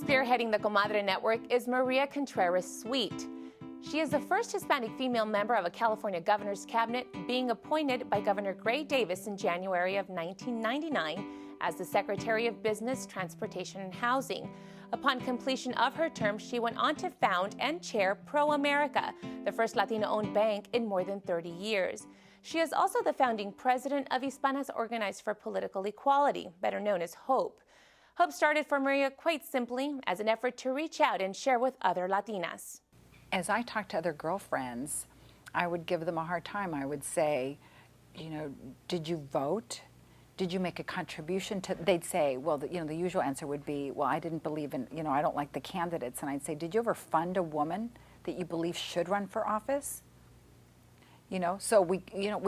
Spearheading the Comadre Network is Maria Contreras-Sweet. She is the first Hispanic female member of a California governor's cabinet, being appointed by Governor Gray Davis in January of 1999 as the Secretary of Business, Transportation, and Housing. Upon completion of her term, she went on to found and chair Promerica, the first Latina-owned bank in more than 30 years. She is also the founding president of Hispanas Organized for Political Equality, better known as HOPE. HOPE started for Maria quite simply as an effort to reach out and share with other Latinas. As I talked to other girlfriends, I would give them a hard time. I would say, you know, did you vote? Did you make a contribution to, they'd say, well, the usual answer would be, well, I didn't believe in, I don't like the candidates. And I'd say, did you ever fund a woman that you believe should run for office? So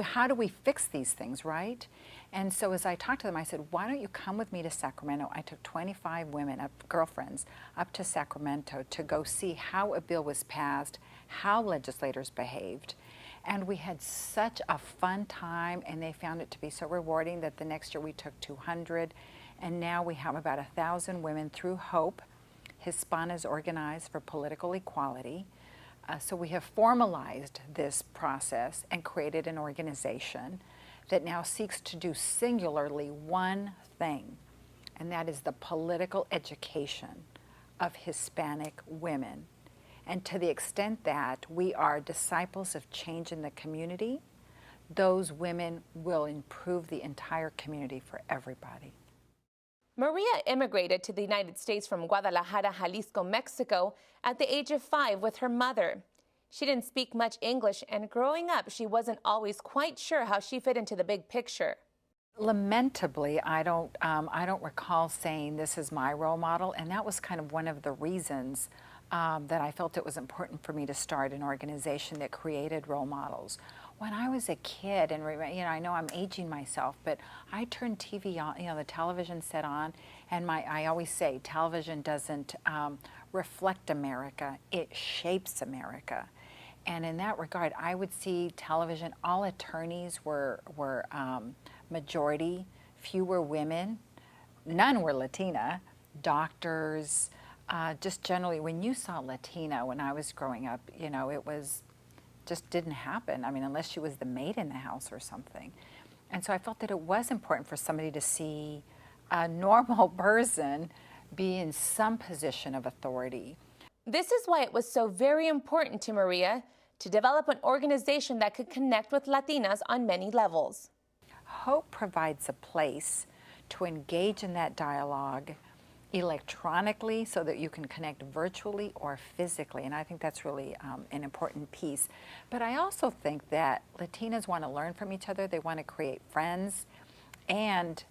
how do we fix these things, right? And so as I talked to them, I said, why don't you come with me to Sacramento? I took 25 women, girlfriends, up to Sacramento to go see how a bill was passed, how legislators behaved. And we had such a fun time, and they found it to be so rewarding that the next year we took 200, and now we have about 1,000 women through HOPE, Hispanas Organized for Political Equality. So we have formalized this process and created an organization that now seeks to do singularly one thing, and that is the political education of Hispanic women. And to the extent that we are disciples of change in the community, those women will improve the entire community for everybody. Maria immigrated to the United States from Guadalajara, Jalisco, Mexico at the age of 5 with her mother. She didn't speak much English, and growing up, she wasn't always quite sure how she fit into the big picture. Lamentably, I don't recall saying this is my role model, and that was kind of one of the reasons that I felt it was important for me to start an organization that created role models. When I was a kid, and I know I'm aging myself, but I turned TV on, the television set on, and I always say television doesn't reflect America, it shapes America. And in that regard, I would see television, all attorneys were majority, few were women, none were Latina, doctors, just generally, when you saw Latina when I was growing up, it was just didn't happen. I mean, unless she was the maid in the house or something. And so I felt that it was important for somebody to see a normal person be in some position of authority. This is why it was so very important to Maria to develop an organization that could connect with Latinas on many levels. HOPE provides a place to engage in that dialogue electronically so that you can connect virtually or physically, and I think that's really an important piece. But I also think that Latinas want to learn from each other, they want to create friends, and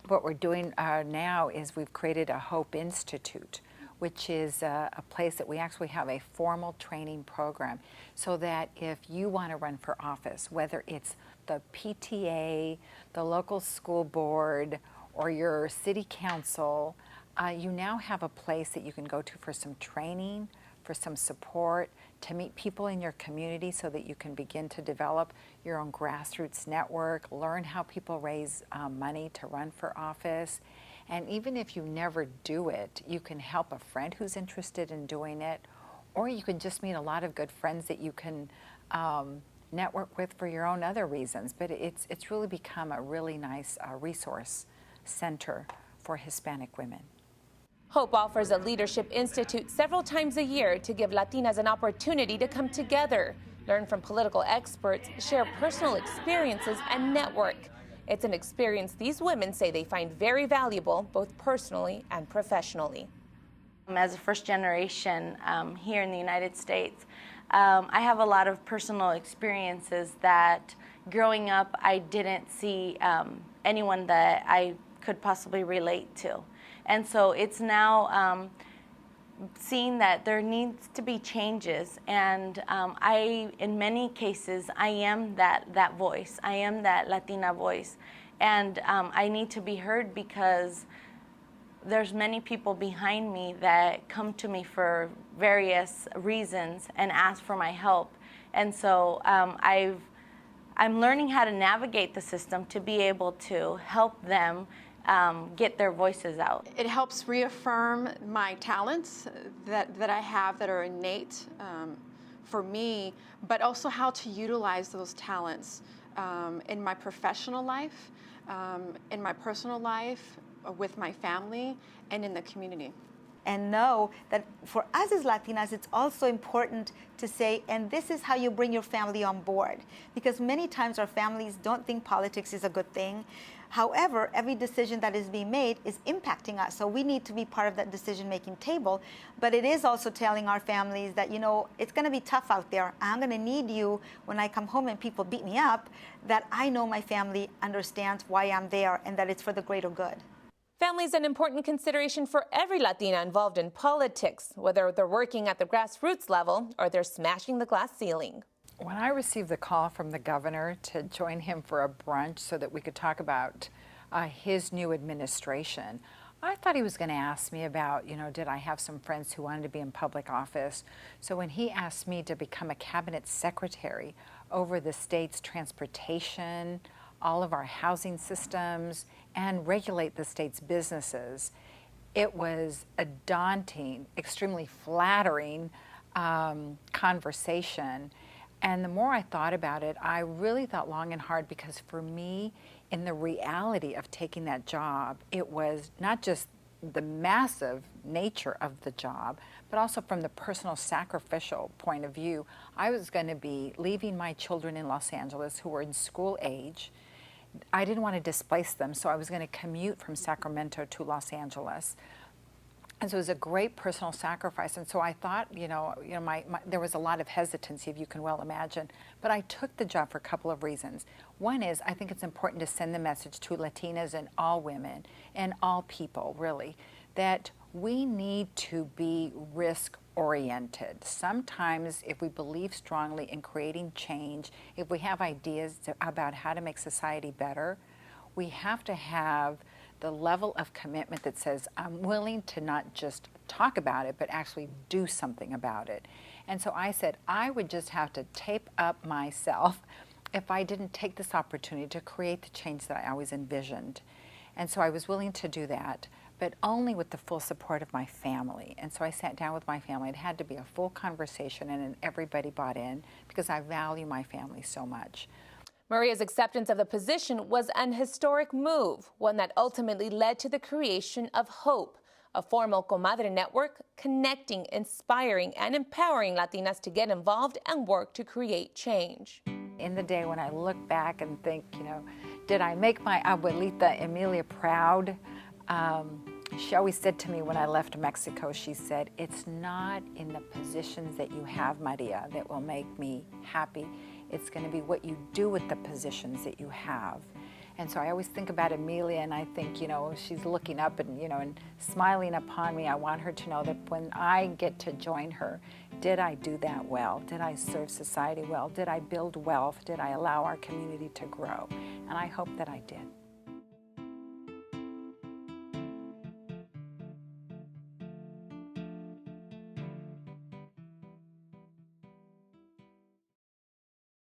what we're doing now is we've created a HOPE Institute, which is a place that we actually have a formal training program so that if you want to run for office, whether it's the PTA, the local school board, or your city council, you now have a place that you can go to for some training, for some support, to meet people in your community so that you can begin to develop your own grassroots network, learn how people raise money to run for office. And even if you never do it, you can help a friend who's interested in doing it, or you can just meet a lot of good friends that you can network with for your own other reasons. But it's really become a really nice resource center for Hispanic women. HOPE offers a leadership institute several times a year to give Latinas an opportunity to come together, learn from political experts, share personal experiences, and network. It's an experience these women say they find very valuable, both personally and professionally. As a first generation here in the United States, I have a lot of personal experiences that growing up I didn't see anyone that I could possibly relate to. And so it's now seeing that there needs to be changes, and in many cases, I am that voice. I am that Latina voice, and I need to be heard because there's many people behind me that come to me for various reasons and ask for my help. And so I'm learning how to navigate the system to be able to help them get their voices out. It helps reaffirm my talents that I have that are innate for me, but also how to utilize those talents in my professional life, in my personal life, with my family, and in the community. And know that for us as Latinas, it's also important to say, and this is how you bring your family on board. Because many times our families don't think politics is a good thing. However, every decision that is being made is impacting us. So we need to be part of that decision-making table. But it is also telling our families that, you know, it's going to be tough out there. I'm going to need you when I come home and people beat me up, that I know my family understands why I'm there and that it's for the greater good. Family is an important consideration for every Latina involved in politics, whether they're working at the grassroots level or they're smashing the glass ceiling. When I received the call from the governor to join him for a brunch so that we could talk about his new administration, I thought he was going to ask me about, you know, did I have some friends who wanted to be in public office? So when he asked me to become a cabinet secretary over the state's transportation, all of our housing systems, and regulate the state's businesses, it was a daunting, extremely flattering conversation. And the more I thought about it, I really thought long and hard, because for me, in the reality of taking that job, it was not just the massive nature of the job, but also from the personal sacrificial point of view. I was going to be leaving my children in Los Angeles who were in school age. I didn't want to displace them, so I was going to commute from Sacramento to Los Angeles. And so it was a great personal sacrifice. And so I thought, there was a lot of hesitancy, if you can well imagine. But I took the job for a couple of reasons. One is, I think it's important to send the message to Latinas and all women and all people, really, that we need to be risk-oriented. Sometimes, if we believe strongly in creating change, if we have ideas about how to make society better, we have to have the level of commitment that says, I'm willing to not just talk about it, but actually do something about it. And so I said, I would just have to tape up myself if I didn't take this opportunity to create the change that I always envisioned. And so I was willing to do that, but only with the full support of my family. And so I sat down with my family. It had to be a full conversation, and everybody bought in, because I value my family so much. Maria's acceptance of the position was an historic move, one that ultimately led to the creation of HOPE, a formal comadre network connecting, inspiring, and empowering Latinas to get involved and work to create change. In the day when I look back and think, did I make my abuelita Emilia proud? She always said to me when I left Mexico, she said, it's not in the positions that you have, Maria, that will make me happy. It's going to be what you do with the positions that you have. And so I always think about Emilia, and I think, she's looking up and, and smiling upon me. I want her to know that when I get to join her, did I do that well? Did I serve society well? Did I build wealth? Did I allow our community to grow? And I hope that I did.